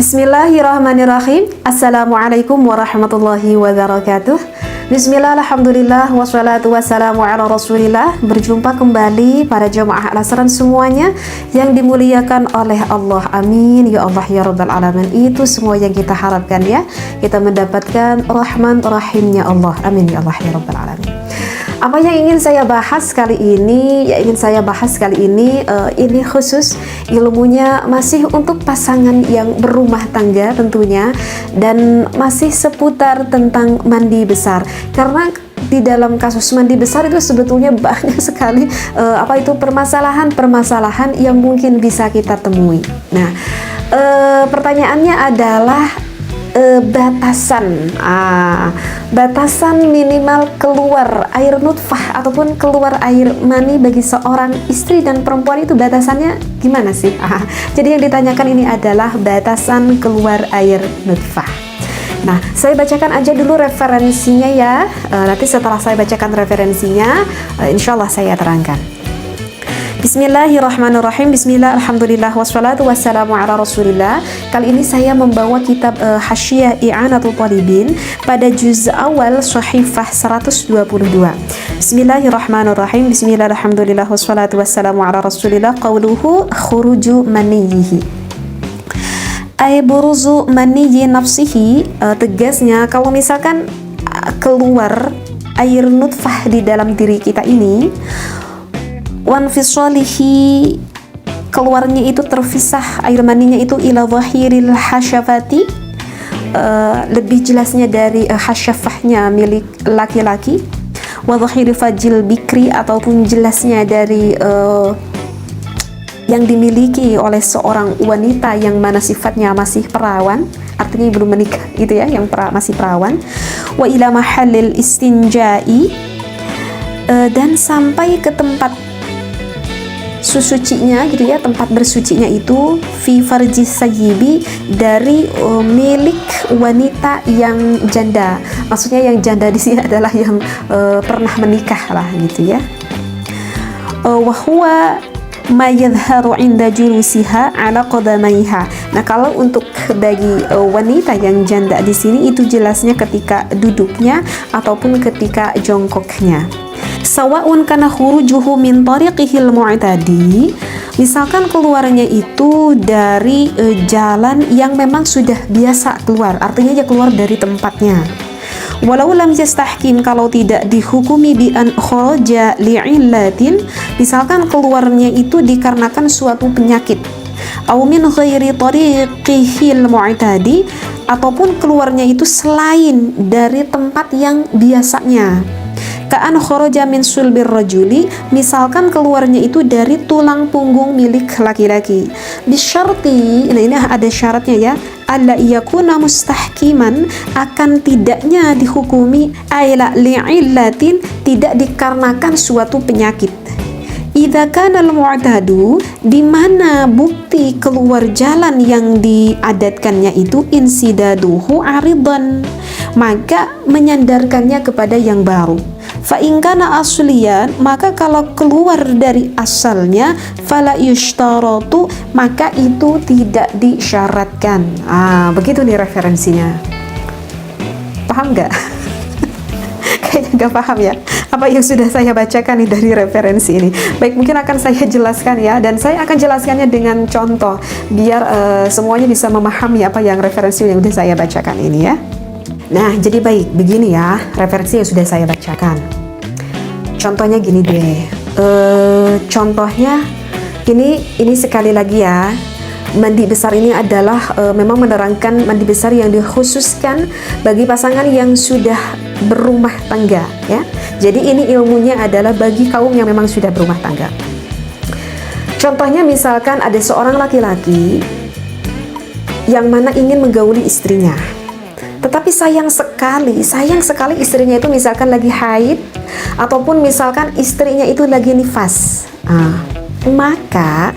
Bismillahirrahmanirrahim. Assalamualaikum warahmatullahi wabarakatuh. Bismillah, alhamdulillah, wassalatu wassalamu ala rasulillah. Berjumpa kembali para jamaah al-asran semuanya yang dimuliakan oleh Allah. Amin ya Allah ya rabbal alamin. Itu semua yang kita harapkan ya, kita mendapatkan rahman rahimnya Allah. Amin ya Allah ya rabbal alamin. Apa yang ingin saya bahas kali ini? Ini khusus ilmunya masih untuk pasangan yang berumah tangga tentunya, dan masih seputar tentang mandi besar. Karena di dalam kasus mandi besar itu sebetulnya banyak sekali permasalahan-permasalahan yang mungkin bisa kita temui. Nah, pertanyaannya adalah batasan minimal keluar air nutfah ataupun keluar air mani bagi seorang istri dan perempuan itu batasannya gimana sih? Jadi yang ditanyakan ini adalah batasan keluar air nutfah. Nah, saya bacakan aja dulu referensinya ya. Nanti setelah saya bacakan referensinya, insya Allah saya terangkan. Bismillahirrahmanirrahim. Bismillah, alhamdulillah, wassalatu wassalamu ala rasulillah. Kali ini saya membawa kitab Hasyiah I'anatul Talibin pada juz awal Shahifah 122. Bismillahirrahmanirrahim. Bismillah, alhamdulillah, wassalatu wassalamu ala rasulillah. Qawluhu khuruju maniyihi ay buruzu maniyi nafsihi. Tegasnya kalau misalkan keluar air nutfah di dalam diri kita ini, wanfisalihi, keluarnya itu terpisah air maninya itu ila zahiril hasyafati, lebih jelasnya dari hasyafahnya milik laki-laki, wa zahiri fajil bikri, ataupun jelasnya dari yang dimiliki oleh seorang wanita yang mana sifatnya masih perawan, artinya belum menikah gitu ya, yang masih perawan, wa ila mahallil istinja'i, dan sampai ke tempat susucinya gitu ya, tempat bersucinya itu fi farji sayyibi, dari milik wanita yang janda. Maksudnya yang janda di sini adalah yang pernah menikah lah gitu ya. Wa huwa ma yadhharu 'inda julusiha 'ala qadamaiha. Nah, kalau untuk bagi wanita yang janda di sini itu jelasnya ketika duduknya ataupun ketika jongkoknya. Sawa'un kana khurujuhu min tariqihil mu'tadi, misalkan keluarnya itu dari jalan yang memang sudah biasa keluar, artinya dia keluar dari tempatnya. Walau lam yastahkim, kalau tidak dihukumi bi an kharaja li'illatin, misalkan keluarnya itu dikarenakan suatu penyakit, au min ghairi tariqihil mu'tadi, ataupun keluarnya itu selain dari tempat yang biasanya. Ka'an kharaja min sulbir rajuli, misalkan keluarnya itu dari tulang punggung milik laki-laki. Bisyarti, nah ini ada syaratnya ya, alla yakuna mustahkiman, akan tidaknya dihukumi aila li'illatin, tidak dikarenakan suatu penyakit. Idza kana al-mu'tadu, di mana bukti keluar jalan yang diadatkannya itu insidaduhu aridan, maka menyandarkannya kepada yang baru. Fa in kana asliyan, maka kalau keluar dari asalnya, fala yushtaratu, maka itu tidak disyaratkan. Begitu nih referensinya. Paham nggak? Kayaknya nggak paham ya apa yang sudah saya bacakan nih dari referensi ini. Baik, mungkin akan saya jelaskan ya, dan saya akan jelaskannya dengan contoh biar semuanya bisa memahami apa yang referensi yang sudah saya bacakan ini ya. Nah, jadi baik, begini ya referensi yang sudah saya bacakan. Contohnya gini deh. Contohnya ini sekali lagi ya. Mandi besar ini adalah memang menerangkan mandi besar yang dikhususkan bagi pasangan yang sudah berumah tangga ya. Jadi ini ilmunya adalah bagi kaum yang memang sudah berumah tangga. Contohnya misalkan ada seorang laki-laki yang mana ingin menggauli istrinya, tetapi sayang sekali istrinya itu misalkan lagi haid, ataupun misalkan istrinya itu lagi nifas. Maka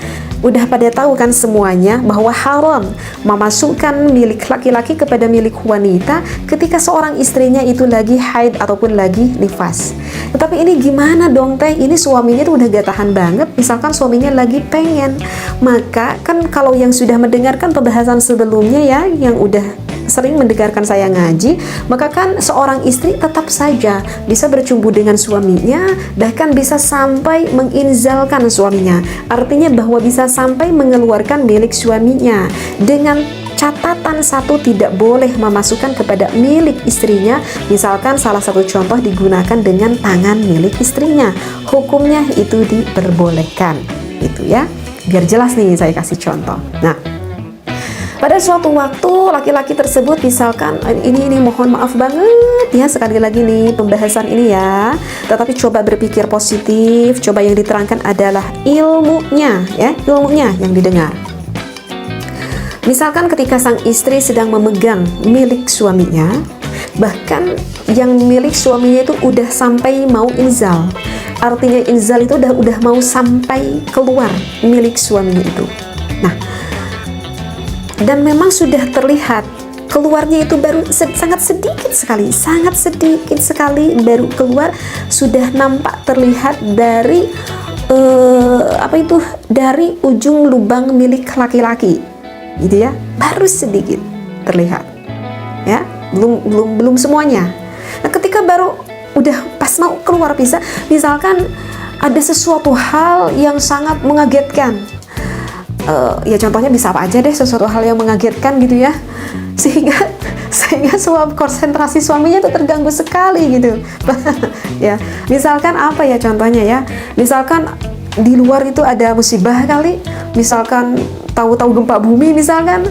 Udah pada tahu kan semuanya bahwa haram memasukkan milik laki-laki kepada milik wanita ketika seorang istrinya itu lagi haid ataupun lagi nifas. Tetapi ini gimana dong teh? Ini suaminya tuh udah gak tahan banget. Misalkan suaminya lagi pengen, maka kan kalau yang sudah mendengarkan pembahasan sebelumnya ya, yang udah sering mendengarkan saya ngaji, maka kan seorang istri tetap saja bisa bercumbu dengan suaminya, bahkan bisa sampai menginzalkan suaminya. Artinya bahwa bisa sampai mengeluarkan milik suaminya, dengan catatan satu, tidak boleh memasukkan kepada milik istrinya. Misalkan salah satu contoh digunakan dengan tangan milik istrinya, hukumnya itu diperbolehkan, itu ya. Biar jelas nih saya kasih contoh. Nah, pada suatu waktu laki-laki tersebut misalkan ini mohon maaf banget ya sekali lagi nih pembahasan ini ya, tetapi coba berpikir positif, coba yang diterangkan adalah ilmunya ya, ilmunya yang didengar. Misalkan ketika sang istri sedang memegang milik suaminya, bahkan yang milik suaminya itu udah sampai mau inzal. Artinya inzal itu udah mau sampai keluar milik suaminya itu. Nah, dan memang sudah terlihat keluarnya itu baru sangat sedikit sekali baru keluar, sudah nampak terlihat dari dari ujung lubang milik laki-laki, gitu ya, baru sedikit terlihat, ya, belum semuanya. Nah, ketika baru udah pas mau keluar misalkan ada sesuatu hal yang sangat mengagetkan. Ya contohnya bisa apa aja deh, sesuatu hal yang mengagetkan gitu ya, sehingga konsentrasi suaminya itu terganggu sekali gitu. Ya, misalkan apa ya contohnya ya, misalkan di luar itu ada musibah kali, misalkan tahu-tahu gempa bumi misalkan,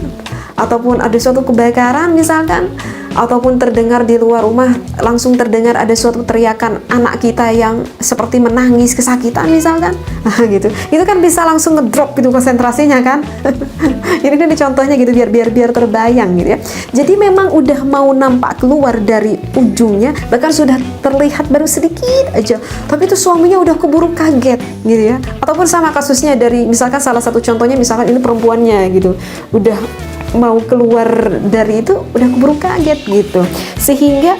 ataupun ada suatu kebakaran misalkan, ataupun terdengar di luar rumah langsung terdengar ada suatu teriakan anak kita yang seperti menangis kesakitan misalkan, gitu. Itu kan bisa langsung ngedrop gitu konsentrasinya kan. Ini kan contohnya gitu biar terbayang gitu ya. Jadi memang udah mau nampak keluar dari ujungnya, bahkan sudah terlihat baru sedikit aja, tapi itu suaminya udah keburu kaget gitu ya. Ataupun sama kasusnya dari misalkan salah satu contohnya, misalkan ini perempuannya gitu, udah mau keluar dari itu udah keburu kaget gitu, sehingga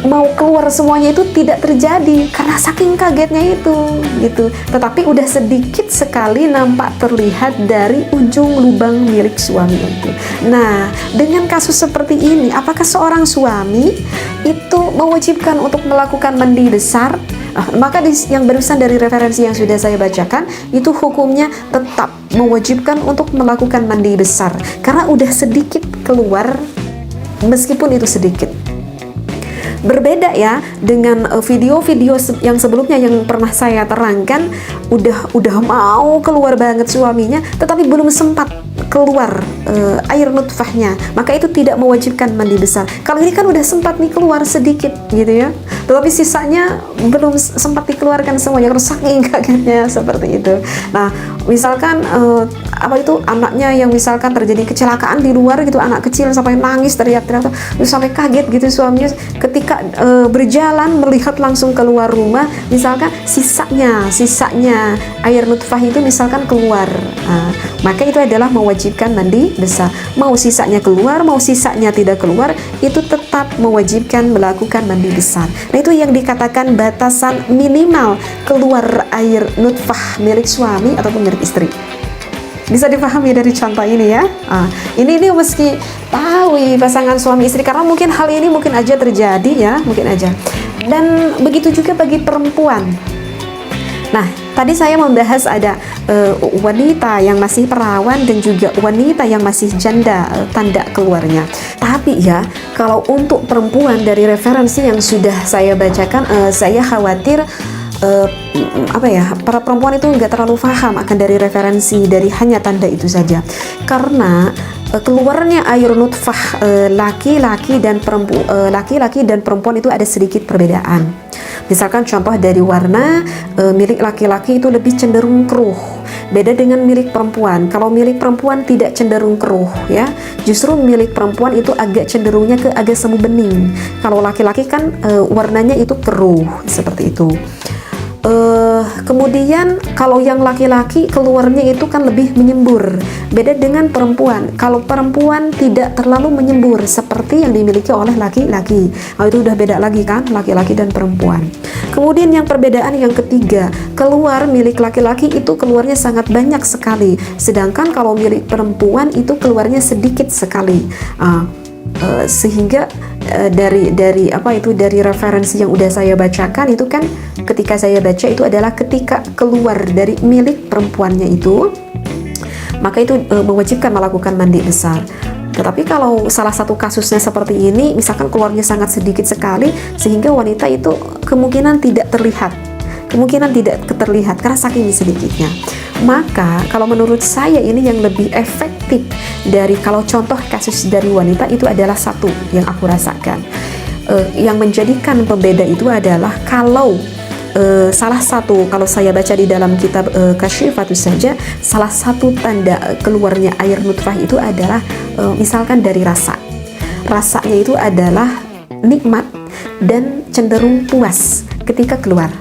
mau keluar semuanya itu tidak terjadi karena saking kagetnya itu gitu. Tetapi udah sedikit sekali nampak terlihat dari ujung lubang milik suami itu. Nah, dengan kasus seperti ini, apakah seorang suami itu mewajibkan untuk melakukan mandi besar? Maka yang barusan dari referensi yang sudah saya bacakan itu hukumnya tetap mewajibkan untuk melakukan mandi besar karena udah sedikit keluar, meskipun itu sedikit. Berbeda ya dengan video-video yang sebelumnya yang pernah saya terangkan, udah mau keluar banget suaminya tetapi belum sempat keluar air nutfahnya, maka itu tidak mewajibkan mandi besar. Kalau ini kan udah sempat nih keluar sedikit gitu ya, tetapi sisanya belum sempat dikeluarkan semuanya karena saking kagetnya seperti itu. Nah, misalkan anaknya yang misalkan terjadi kecelakaan di luar gitu, anak kecil sampai nangis teriak-teriak sampai kaget gitu suaminya, ketika berjalan melihat langsung keluar rumah, misalkan sisanya air nutfah itu misalkan keluar, maka itu adalah mewajibkan mandi besar. Mau sisanya keluar, mau sisanya tidak keluar, itu tetap mewajibkan melakukan mandi besar. Nah, itu yang dikatakan batasan minimal keluar air nutfah milik suami ataupun milik istri. Bisa dipahami dari contoh ini ya. Ini meski tahu pasangan suami istri, karena mungkin hal ini mungkin aja terjadi ya, mungkin aja. Dan begitu juga bagi perempuan. Nah, tadi saya membahas ada wanita yang masih perawan dan juga wanita yang masih janda tanda keluarnya. Tapi ya, kalau untuk perempuan dari referensi yang sudah saya bacakan, saya khawatir para perempuan itu nggak terlalu paham akan dari referensi dari hanya tanda itu saja, karena keluarnya air nutfah laki-laki dan perempuan itu ada sedikit perbedaan. Misalkan contoh dari warna, milik laki-laki itu lebih cenderung keruh, beda dengan milik perempuan. Kalau milik perempuan tidak cenderung keruh ya, justru milik perempuan itu agak cenderungnya ke agak semu bening. Kalau laki-laki kan warnanya itu keruh seperti itu. Kemudian kalau yang laki-laki keluarnya itu kan lebih menyembur, beda dengan perempuan. Kalau perempuan tidak terlalu menyembur seperti yang dimiliki oleh laki-laki. Nah, itu udah beda lagi kan, laki-laki dan perempuan. Kemudian yang perbedaan yang ketiga, keluar milik laki-laki itu keluarnya sangat banyak sekali, sedangkan kalau milik perempuan itu keluarnya sedikit sekali. Sehingga dari referensi yang udah saya bacakan itu kan, ketika saya baca itu adalah ketika keluar dari milik perempuannya itu, maka itu mewajibkan melakukan mandi besar. Tetapi kalau salah satu kasusnya seperti ini, misalkan keluarnya sangat sedikit sekali sehingga wanita itu kemungkinan tidak terlihat karena saking sedikitnya, maka kalau menurut saya ini yang lebih efektif dari kalau contoh kasus dari wanita itu adalah satu yang aku rasakan, yang menjadikan pembeda itu adalah kalau salah satu, kalau saya baca di dalam kitab Kasyifatus saja, salah satu tanda keluarnya air nutfah itu adalah misalkan dari rasanya itu adalah nikmat dan cenderung puas ketika keluar.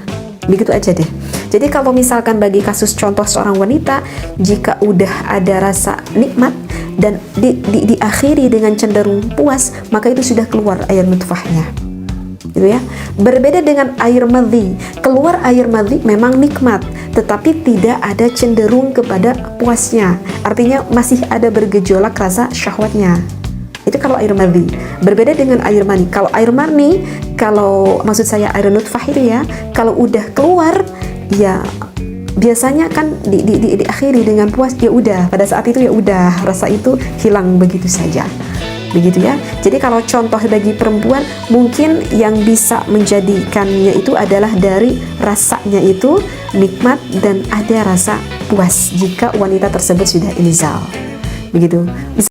Begitu aja deh. Jadi kalau misalkan bagi kasus contoh seorang wanita, jika udah ada rasa nikmat dan diakhiri dengan cenderung puas, maka itu sudah keluar air nutfahnya, gitu ya. Berbeda dengan air madhi. Keluar air madhi memang nikmat, tetapi tidak ada cenderung kepada puasnya. Artinya masih ada bergejolak rasa syahwatnya. Itu kalau air madhi. Berbeda dengan air mani. Kalau air mani, maksud saya air nutfah itu ya, kalau udah keluar ya biasanya kan diakhiri dengan puas, ya udah, pada saat itu ya udah, rasa itu hilang begitu saja. Begitu ya. Jadi kalau contoh bagi perempuan, mungkin yang bisa menjadikannya itu adalah dari rasanya itu nikmat dan ada rasa puas jika wanita tersebut sudah inzal. Begitu.